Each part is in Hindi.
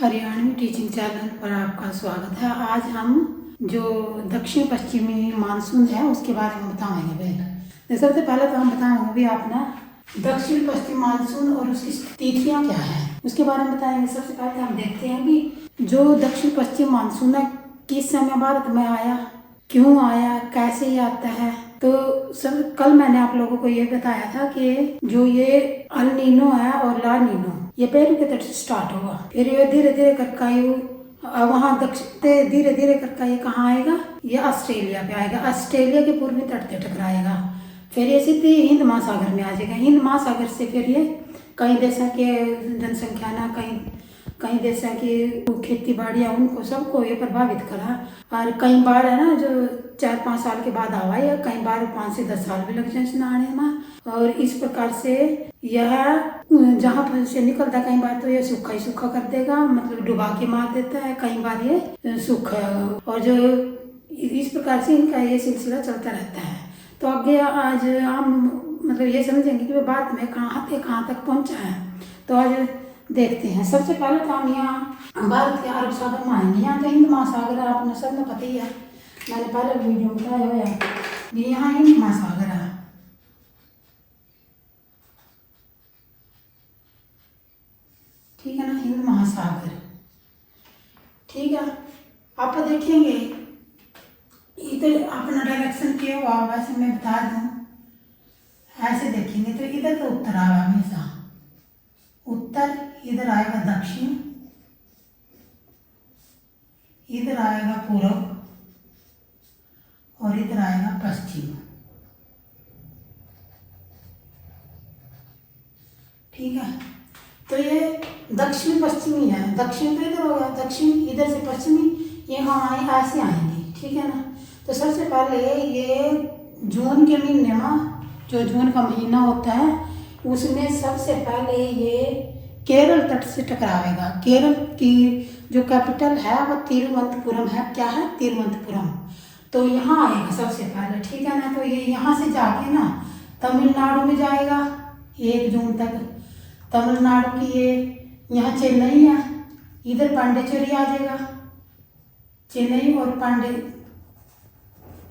हरियाणवी टीचिंग चैनल पर आपका स्वागत है। आज हम जो दक्षिण पश्चिमी मानसून है उसके बारे में बताएंगे भाई। सबसे पहले तो हम बताएंगे भी आप ना दक्षिण पश्चिम मानसून और उसकी तिथियां क्या है उसके बारे में बताएंगे। सबसे पहले हम देखते हैं कि जो दक्षिण पश्चिम मानसून है किस समय भारत में आया, क्यों आया, कैसे ये आता है। तो सब कल मैंने आप लोगों को ये बताया था कि जो ये अल नीनो है और ला नीनो ये पेरू के तट से स्टार्ट होगा, फिर ये धीरे धीरे करके ये वहाँ दक्षिण धीरे धीरे करके ये कहाँ आएगा, ये ऑस्ट्रेलिया पे आएगा, ऑस्ट्रेलिया के पूर्वी तट पे टकराएगा, फिर ये सीधे हिंद महासागर में आ जाएगा। हिंद महासागर से फिर ये कई देशों के जनसंख्या ना कई देशों की खेती बाड़ी उनको सबको ये प्रभावित करा। और कई बार है ना जो 4-5 साल के बाद आवा या कई बार 5 से 10 साल भी लग जाए आने में। और इस प्रकार से यह जहाँ से निकलता कई बार तो ये सूखा ही सूखा कर देगा, मतलब डुबा के मार देता है, कई बार ये सूखा। और जो इस प्रकार से इनका ये सिलसिला चलता रहता है। तो आगे आज हम मतलब ये समझेंगे कि बात में कहाँ तक पहुँचा है। तो आज देखते हैं। सबसे पहले तो हम यहाँ भारत के अरब सागर में आएंगे। यहाँ तो हिंद महासागर है, आपने सब में पता ही है, मैंने पहले वीडियो में बताया हुआ है। यहाँ हिंद महासागर है, ठीक है ना, हिंद महासागर, ठीक है। आप देखेंगे इधर अपना डायरेक्शन क्या हुआ वैसे मैं बता दूं, ऐसे देखेंगे तो इधर तो उत्तर आएगा हमेशा, उत्तर, इधर आएगा दक्षिण, इधर आएगा पूर्व और इधर आएगा पश्चिम, ठीक है। तो ये दक्षिण पश्चिमी है, दक्षिण तो इधर होगा, दक्षिण इधर से पश्चिमी ये हम ऐसे आएंगे, ठीक है ना। तो सबसे पहले ये जून के महीने में, जो जून का महीना होता है उसमें सबसे पहले ये केरल तट से टकरावेगा। केरल की जो कैपिटल है वो तिरुवनंतपुरम है। क्या है? तिरुवनंतपुरम। तो यहाँ आएगा सबसे पहले, ठीक है ना। तो ये यहाँ से जाके ना तमिलनाडु में जाएगा 1 जून तक। तमिलनाडु की ये यहाँ चेन्नई है, इधर पांडिचेरी आ जाएगा, चेन्नई और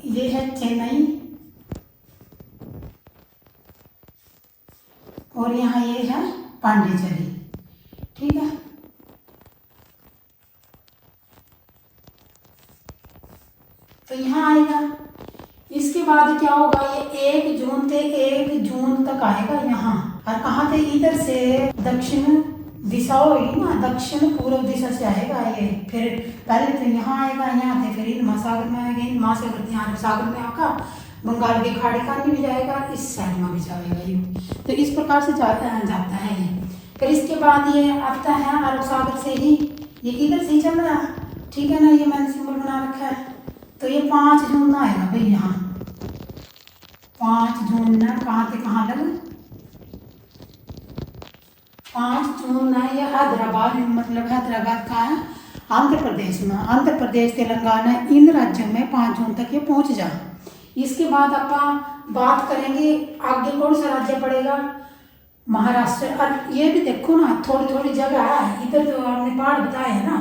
ये है चेन्नई और यहाँ ये है पांडिचेरी, ठीक है। तो यहाँ आएगा। इसके बाद क्या होगा, ये 1 जून से 1 जून तक आएगा यहाँ। और कहाँ थे? इधर से दक्षिण दिशा होगी ना, दक्षिण पूर्व दिशा से आएगा ये। फिर पहले तो यहाँ आएगा, यहाँ से फिर हिंद महासागर में आएगा, हिंद महासागर यहाँ सागर में आकर बंगाल के खाड़ी का भी जाएगा, इस साइड में भी जाएगा ये। तो इस प्रकार से जाता है ये। फिर इसके बाद ये आता है अरब सागर से ही, ये इधर से ही चल रहा है, ठीक है ना। ये मैंने सिंबल बना रखा है। तो ये 5 जून ना आएगा भाई, यहाँ 5 जून ना कहाँ से कहाँ लग, 5 जून ना ये हैदराबाद, मतलब हैदराबाद का है आंध्र प्रदेश में। आंध्र प्रदेश, तेलंगाना इन राज्यों में 5 जून तक ये पहुँच जा। इसके बाद आप बात करेंगे आगे कौन सा राज्य पड़ेगा, महाराष्ट्र। और ये भी देखो ना थोड़ी थोड़ी जगह है, इधर तो आपने पहाड़ बताया है ना,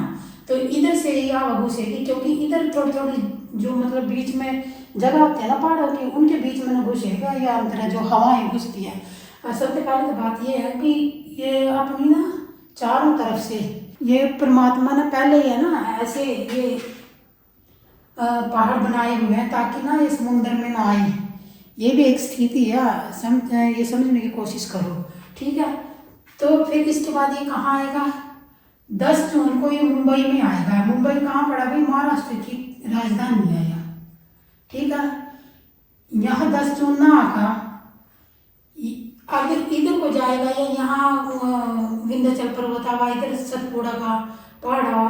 तो इधर से ही हवा घुसेगी, क्योंकि इधर थोड़ी थोड़ी जो मतलब बीच में जगह होती है ना पहाड़ों की, उनके बीच में ना घुसेगा या अंदर जो हवाएं घुसती है। और सबसे पहले तो बात ये है कि ये अपनी ना चारों तरफ से ये परमात्मा ने पहले ही है ना ऐसे ये पहाड़ बनाए हुए हैं ताकि ना ये समुद्र में ना आए। ये भी एक स्थिति है, ये समझने की कोशिश करो, ठीक है। तो फिर इसके बाद ये कहाँ आएगा, 10 जून को ये मुंबई में आएगा। मुंबई कहाँ पड़ा भाई? महाराष्ट्र की राजधानी है यहाँ, ठीक है। यहाँ 10 जून ना आका अगर इधर को जाएगा या यहाँ विंध्याचल पर्वत आवा, इधर सतपुड़ा का पहाड़ आवा,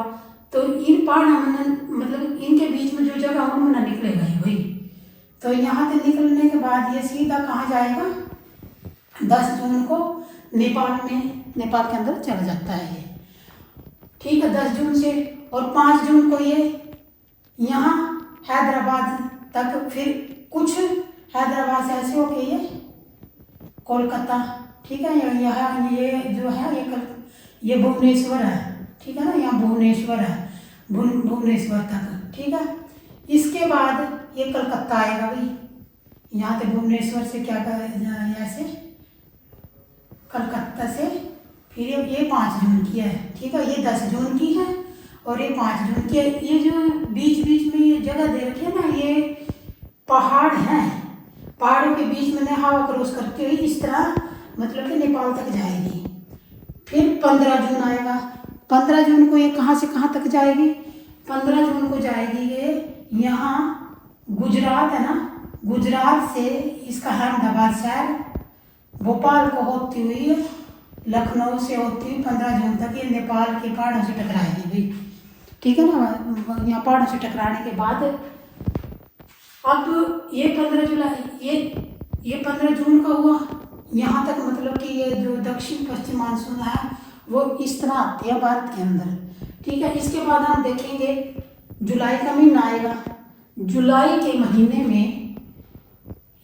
तो इन पहाड़ मतलब इनके बीच में जो जगह उनमें निकलेगा ये भाई। तो यहाँ से निकलने के बाद ये सीधा कहाँ जाएगा, 10 जून को नेपाल में, नेपाल के अंदर चला जाता है ये, ठीक है, 10 जून से। और 5 जून को ये यहाँ हैदराबाद तक, फिर कुछ हैदराबाद से ऐसे होके ये कोलकाता, ठीक है। यह ये जो है ये भुवनेश्वर है, ठीक है ना, यहाँ भुवनेश्वर है, भुवनेश्वर तक, ठीक है। इसके बाद ये कलकत्ता आएगा भाई, यहाँ से भुवनेश्वर से क्या कर यहाँ से कलकत्ता से फिर ये 5 जून की है, ठीक है, ये 10 जून की है और ये 5 जून की है। ये जो बीच बीच में ये जगह दे रखी है ना, ये पहाड़ हैं, पहाड़ों के बीच में हवा क्रॉस करती हुई इस तरह मतलब कि नेपाल तक जाएगी। फिर 15 जून आएगा, 15 जून को ये कहाँ से कहाँ तक जाएगी, 15 जून को जाएगी ये यहाँ गुजरात है ना, गुजरात से इसका अहमदाबाद शहर, भोपाल को होती हुई लखनऊ से होती हुई 15 जून तक ये नेपाल के पहाड़ों से टकराएगी भाई, ठीक है ना। यहाँ पहाड़ों से टकराने के बाद अब ये 15 जुलाई ये 15 जून का हुआ, यहाँ तक मतलब कि ये जो दक्षिण पश्चिम मानसून है वो इस तरह आती है भारत के अंदर, ठीक है। इसके बाद हम देखेंगे जुलाई का महीना आएगा, जुलाई के महीने में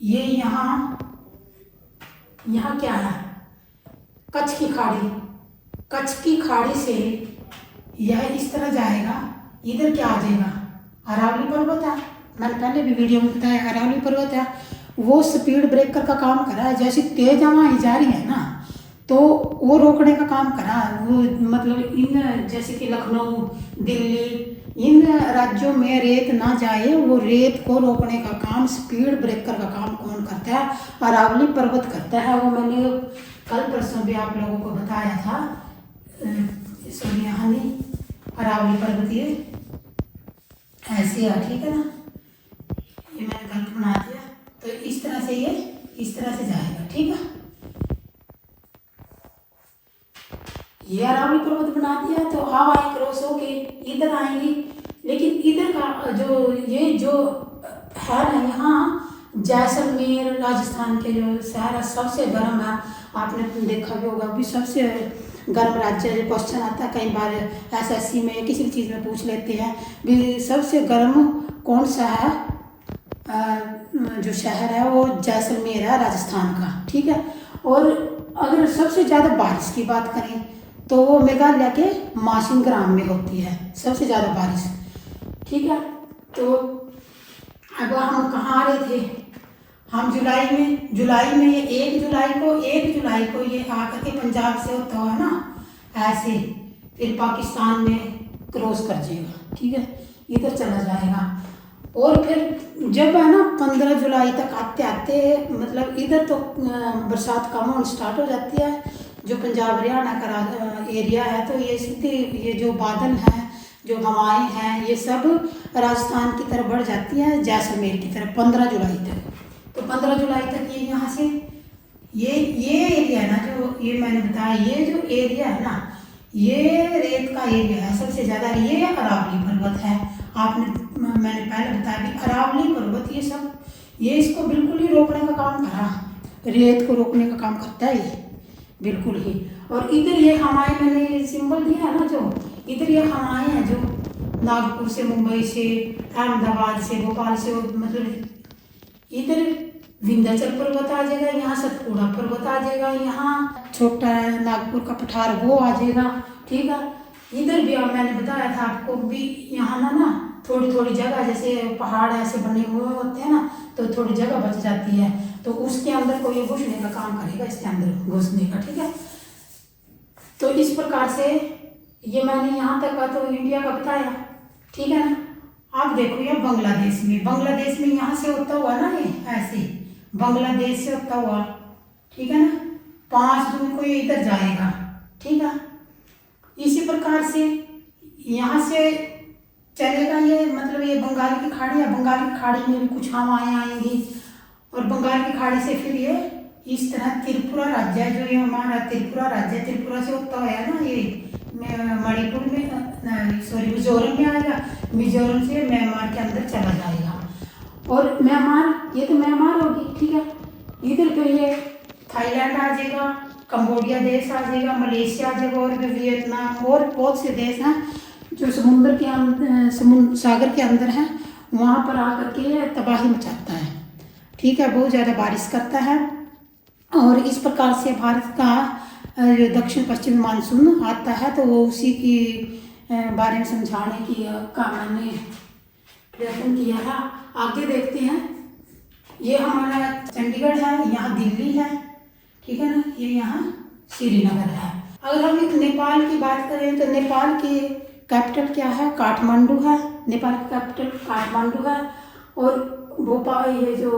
ये यहाँ क्या है, कच्छ की खाड़ी, कच्छ की खाड़ी से यह इस तरह जाएगा, इधर क्या आ जाएगा, अरावली पर्वत है, मैंने पहले भी वीडियो में बताया, अरावली पर्वत है, वो स्पीड ब्रेकर का काम करा है। जैसे तेज हवाएं जा रही है ना, तो वो रोकने का काम करा वो, मतलब इन जैसे कि लखनऊ, दिल्ली, इन राज्यों में रेत ना जाए, वो रेत को रोकने का काम, स्पीड ब्रेकर का काम कौन करता है, अरावली पर्वत करता है। वो मैंने कल परसों भी आप लोगों को बताया था, सोनिया ने अरावली पर्वत ये ऐसे है, ठीक है ना, ये मैंने गलत बना दिया, तो इस तरह से ये इस तरह से जाएगा, ठीक है। ये अरावली पर्वत बना दिया तो हवाएं क्रॉस होके इधर आएंगी, लेकिन इधर का जो ये जो है ना, यहाँ जैसलमेर राजस्थान के जो शहर है सबसे गर्म है, आपने देखा भी होगा भी सबसे गर्म राज्य, जो क्वेश्चन आता है कई बार एसएससी में किसी भी चीज़ में पूछ लेते हैं भी सबसे गर्म कौन सा है, जो शहर है वो जैसलमेर है राजस्थान का, ठीक है। और अगर सबसे ज़्यादा बारिश की बात करें तो वो मेघालय के माशिन ग्राम में होती है सबसे ज़्यादा बारिश, ठीक है। तो अब हम कहाँ आ रहे थे, हम जुलाई में ये 1 जुलाई को ये आकर के पंजाब से होता हुआ ना ऐसे फिर पाकिस्तान में क्रॉस कर जाएगा, ठीक है, इधर चला जाएगा। और फिर जब है ना 15 जुलाई तक आते आते मतलब इधर तो बरसात कम होना स्टार्ट हो जाती है, जो पंजाब हरियाणा का एरिया है, तो ये सीधे ये जो बादल हैं, जो हवाएं हैं, ये सब राजस्थान की तरफ बढ़ जाती है, जैसलमेर की तरफ 15 जुलाई तक। तो 15 जुलाई तक ये यहाँ से ये एरिया है ना, जो ये मैंने बताया, ये जो एरिया है ना, ये रेत का एरिया है सबसे ज़्यादा, ये अरावली पर्वत है। मैंने पहले बताया भी अरावली पर्वत ये सब, ये इसको बिल्कुल ही रोकने का काम करा, रेत को रोकने का काम करता है ये बिल्कुल ही। और इधर ये हवाएं मैंने सिंबल दिया है ना, जो इधर ये हवाएं हैं जो नागपुर से, मुंबई से, अहमदाबाद से, भोपाल से, मतलब इधर विंध्याचल पर्वत आ जाएगा, यहाँ सतपुड़ा पर्वत आ जाएगा, यहाँ छोटा नागपुर का पठार वो आ जाएगा, ठीक है। इधर भी अब मैंने बताया था आपको भी, यहाँ ना थोड़ी थोड़ी जगह जैसे पहाड़ ऐसे बने हुए होते हैं ना, तो थोड़ी जगह बच जाती है, तो उसके अंदर को ये घुसने का काम करेगा, इसके अंदर घुसने का, ठीक है। तो इस प्रकार से ये मैंने यहाँ तक का तो इंडिया का बताया, ठीक है ना। आप देखो ये बांग्लादेश में यहाँ से होता हुआ ना, ये ऐसे बांग्लादेश से होता हुआ, ठीक है ना, 5 जून को ये इधर जाएगा, ठीक है। इसी प्रकार से यहाँ से चलेगा ये, मतलब ये बंगाल की खाड़ी है, बंगाल की खाड़ी में भी कुछ हवाएं आएंगी, और बंगाल की खाड़ी से फिर ये इस तरह त्रिपुरा राज्य है, जो ये हमारा त्रिपुरा राज्य, त्रिपुरा से होता है ना, ये मणिपुर में मिजोरम में आएगा, मिजोरम से म्यांमार के अंदर चला जाएगा, और म्यांमार ये तो म्यांमार होगी, ठीक है। इधर तो ये थाईलैंड आ जाएगा, कंबोडिया देश आ जाएगा, मलेशिया आ जाएगा, और वियतनाम, और बहुत से देश हैं जो समुद्र के अंदर, सागर के अंदर हैं, वहाँ पर आकर के तबाही मचाता है, ठीक है, बहुत ज़्यादा बारिश करता है। और इस प्रकार से भारत का जो दक्षिण पश्चिमी मानसून आता है, तो वो उसी की बारे में समझाने की का मैंने प्रयत्न किया था। आगे देखते हैं। ये हमारा चंडीगढ़ है, यहाँ दिल्ली है, ठीक है ना, ये यहाँ श्रीनगर है। अगर हम नेपाल की बात करें तो नेपाल की कैपिटल क्या है? काठमांडू है। नेपाल की कैपिटल काठमांडू है। और भोपाल, ये जो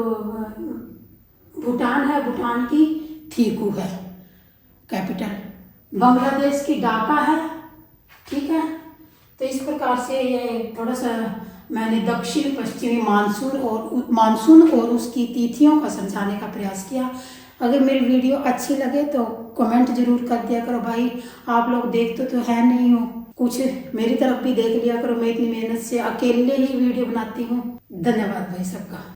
भूटान है, भूटान की थिम्पू है कैपिटल। बांग्लादेश की ढाका है, ठीक है। तो इस प्रकार से ये थोड़ा सा मैंने दक्षिण पश्चिमी मानसून और उसकी तिथियों का समझाने का प्रयास किया। अगर मेरी वीडियो अच्छी लगे तो कमेंट जरूर कर दिया करो भाई। आप लोग देखते तो है नहीं हो, कुछ मेरी तरफ भी देख लिया करो। मैं इतनी मेहनत से अकेले ही वीडियो बनाती हूँ। धन्यवाद भाई सबका।